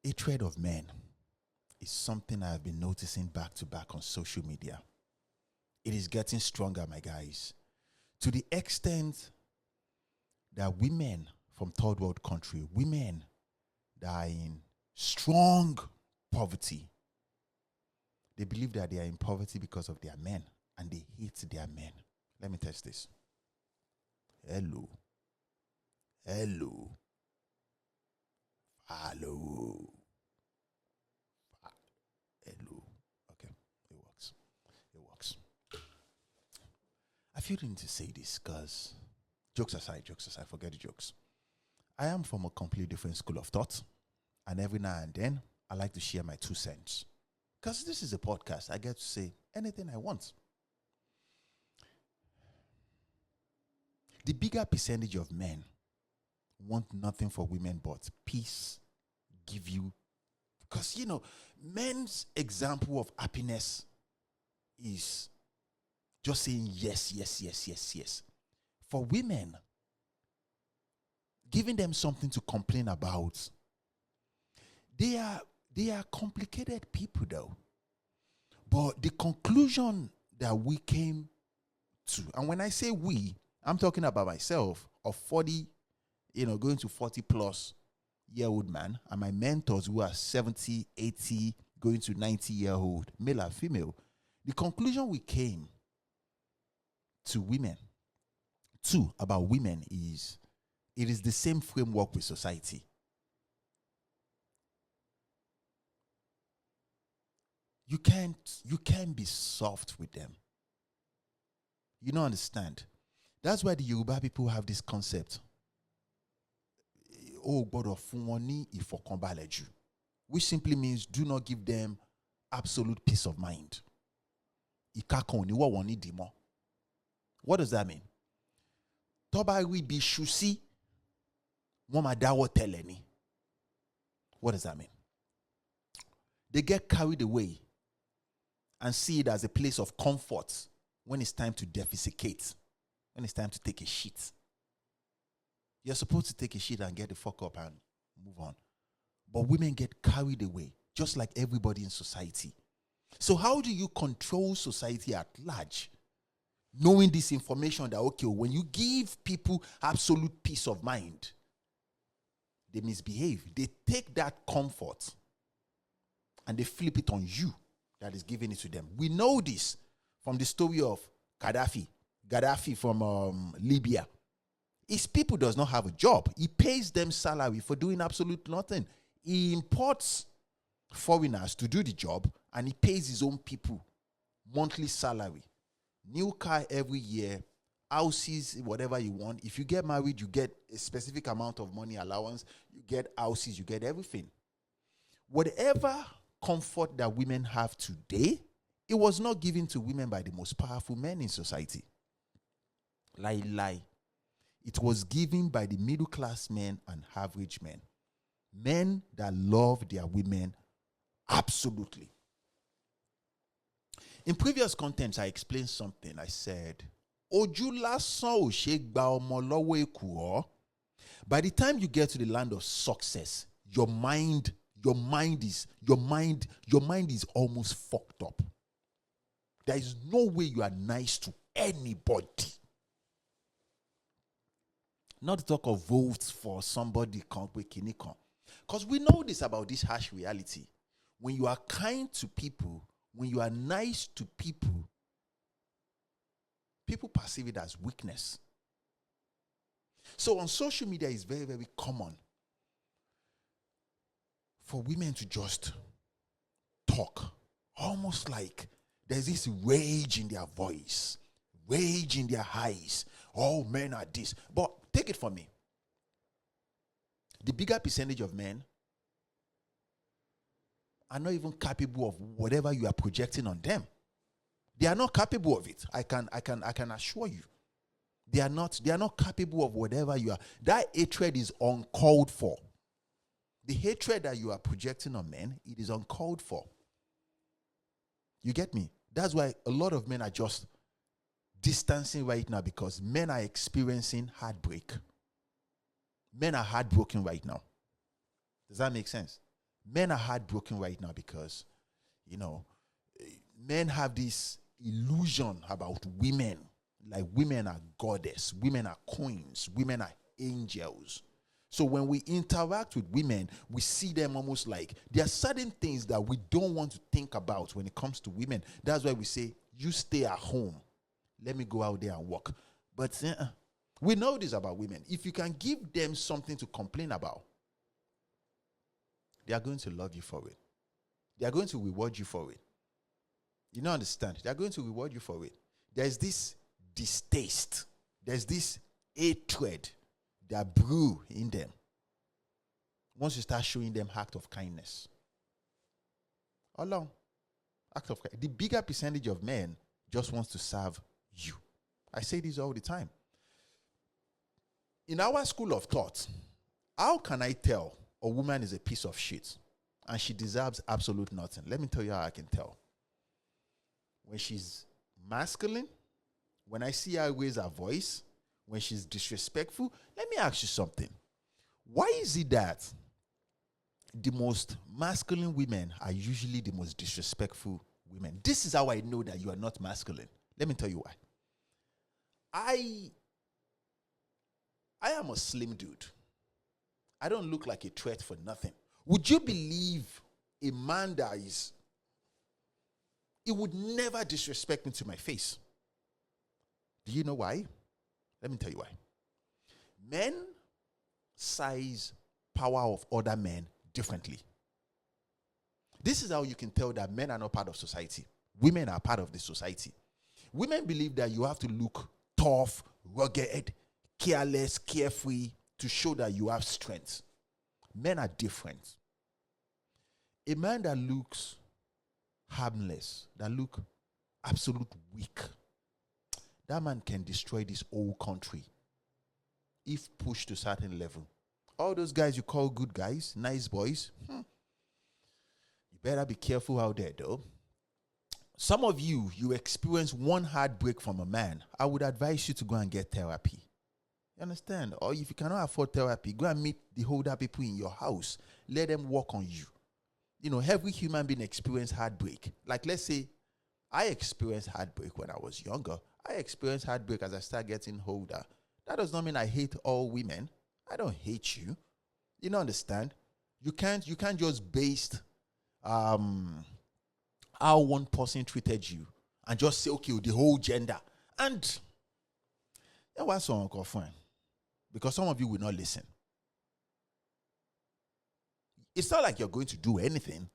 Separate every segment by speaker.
Speaker 1: hatred of men is something I've been noticing back to back on social media. It is getting stronger, my guys, to the extent that women from third world country, women that are in strong poverty, they believe that they are in poverty because of their men and they hate their men. Let me test this. Hello. Hello. Hello. Hello. Okay, it works. It works. I feel the need to say this because jokes aside, forget the jokes. I am from a completely different school of thought, and every now and then I like to share my 2 cents. Because this is a podcast, I get to say anything I want. The bigger percentage of men want nothing for women but peace, give you. Because, men's example of happiness is just saying yes, yes, yes, yes, yes. For women, giving them something to complain about, they are complicated people though. But the conclusion that we came to, and when I say we, I'm talking about myself, of 40, going to 40 plus year old man, and my mentors who are 70, 80, going to 90-year-old, male and female. The conclusion we came to about women is it is the same framework with society. You can't be soft with them. You don't understand. That's why the Yoruba people have this concept. Oh, gbọ́dọ̀ fún wọn ní ìfọ̀kànbalẹ̀ jù, which simply means do not give them absolute peace of mind. Ìka kan ò ní wọ̀ wọ́n nídìí mọ́. What does that mean? Tó bá rí bí iṣu sí, wọ́n máa dáwọ́ tẹ̀lé ni. What does that mean? They get carried away and see it as a place of comfort when it's time to defecate, when it's time to take a shit. You're supposed to take a shit and get the fuck up and move on. But women get carried away, just like everybody in society. So how do you control society at large? Knowing this information that, okay, when you give people absolute peace of mind, they misbehave. They take that comfort and they flip it on you that is giving it to them. We know this from the story of Gaddafi from Libya. His people does not have a job. He pays them salary for doing absolute nothing. He imports foreigners to do the job and he pays his own people monthly salary. New car every year, houses, whatever you want. If you get married, you get a specific amount of money allowance. You get houses, you get everything. Whatever comfort that women have today, it was not given to women by the most powerful men in society. Lie. It was given by the middle class men and average men. Men that love their women absolutely. In previous contents, I explained something. I said, Ojú lásán ò ṣe gba ọmọ lọ́wọ́ èkùrọ́. By the time you get to the land of success, your mind is almost fucked up. There is no way you are nice to anybody. Not to talk of votes for somebody because we know this about this harsh reality. When you are kind to people, when you are nice to people, people perceive it as weakness. So on social media, it's very, very common for women to just talk, almost like there's this rage in their voice, rage in their eyes. All men are this. But take it from me. The bigger percentage of men are not even capable of whatever you are projecting on them. They are not capable of it. I can assure you. They are not capable of whatever you are. That hatred is uncalled for. The hatred that you are projecting on men, it is uncalled for. You get me? That's why a lot of men are just distancing right now, because men are experiencing heartbreak. Men are heartbroken right now. Does that make sense? Men are heartbroken right now because, men have this illusion about women. Like women are goddess, women are queens, women are angels. So when we interact with women, we see them almost like there are certain things that we don't want to think about when it comes to women. That's why we say, you stay at home. Let me go out there and work. But we know this about women. If you can give them something to complain about, they are going to love you for it. They are going to reward you for it. You don't understand? They are going to reward you for it. There's this distaste. There's this hatred that brew in them. Once you start showing them act of kindness. Along. Act of kindness. The bigger percentage of men just wants to serve you. I say this all the time. In our school of thought, how can I tell a woman is a piece of shit and she deserves absolute nothing? Let me tell you how I can tell. When she's masculine, when I see her raise her voice, when she's disrespectful, let me ask you something. Why is it that the most masculine women are usually the most disrespectful women? This is how I know that you are not masculine. Let me tell you why. I am a slim dude. I don't look like a threat for nothing. Would you believe a man that is, he would never disrespect me to my face? Do you know why? Let me tell you why. Men size power of other men differently. This is how you can tell that men are not part of society. Women are part of the society. Women believe that you have to look tough, rugged, careless, carefree to show that you have strength. Men are different. A man that looks harmless, that look absolute weak, that man can destroy this whole country if pushed to a certain level. All those guys you call good guys, nice boys, you better be careful out there though. Some of you experience one heartbreak from a man. I would advise you to go and get therapy. You understand? Or if you cannot afford therapy, go and meet the older people in your house. Let them work on you. Every human being experiences heartbreak. Like, let's say, I experienced heartbreak when I was younger. I experienced heartbreak as I start getting older. That does not mean I hate all women. I don't hate you. You don't understand? You can't just base how one person treated you and just say, okay, the whole gender. And that was so uncomfortable. Because some of you will not listen. It's not like you're going to do anything,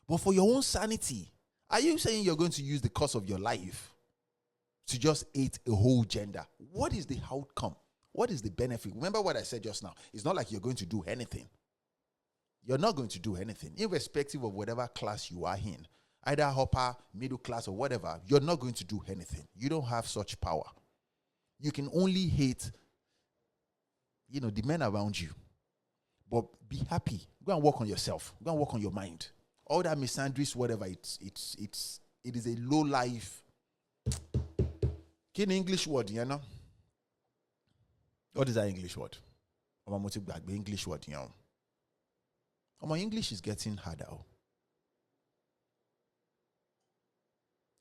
Speaker 1: but for your own sanity, are you saying you're going to use the course of your life to just hate a whole gender? What is the outcome? What is the benefit? Remember what I said just now. It's not like you're going to do anything. You're not going to do anything, irrespective of whatever class you are in, either upper, middle class, or whatever. You're not going to do anything. You don't have such power. You can only hate, the men around you. But be happy. Go and work on yourself. Go and work on your mind. All that misandrist, whatever, it is a low life. Can English word, What is that English word? English word, My English is getting harder.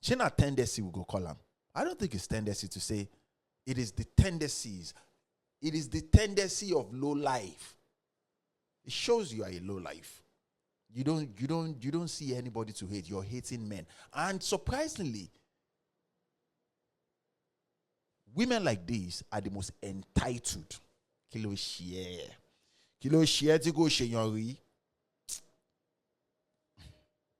Speaker 1: She not tendency we go call them. I don't think it's tendency to say it is the tendencies. It is the tendency of low life. It shows you are a low life. You don't see anybody to hate. You're hating men. And surprisingly, women like these are the most entitled. Kilo share ti go she yori.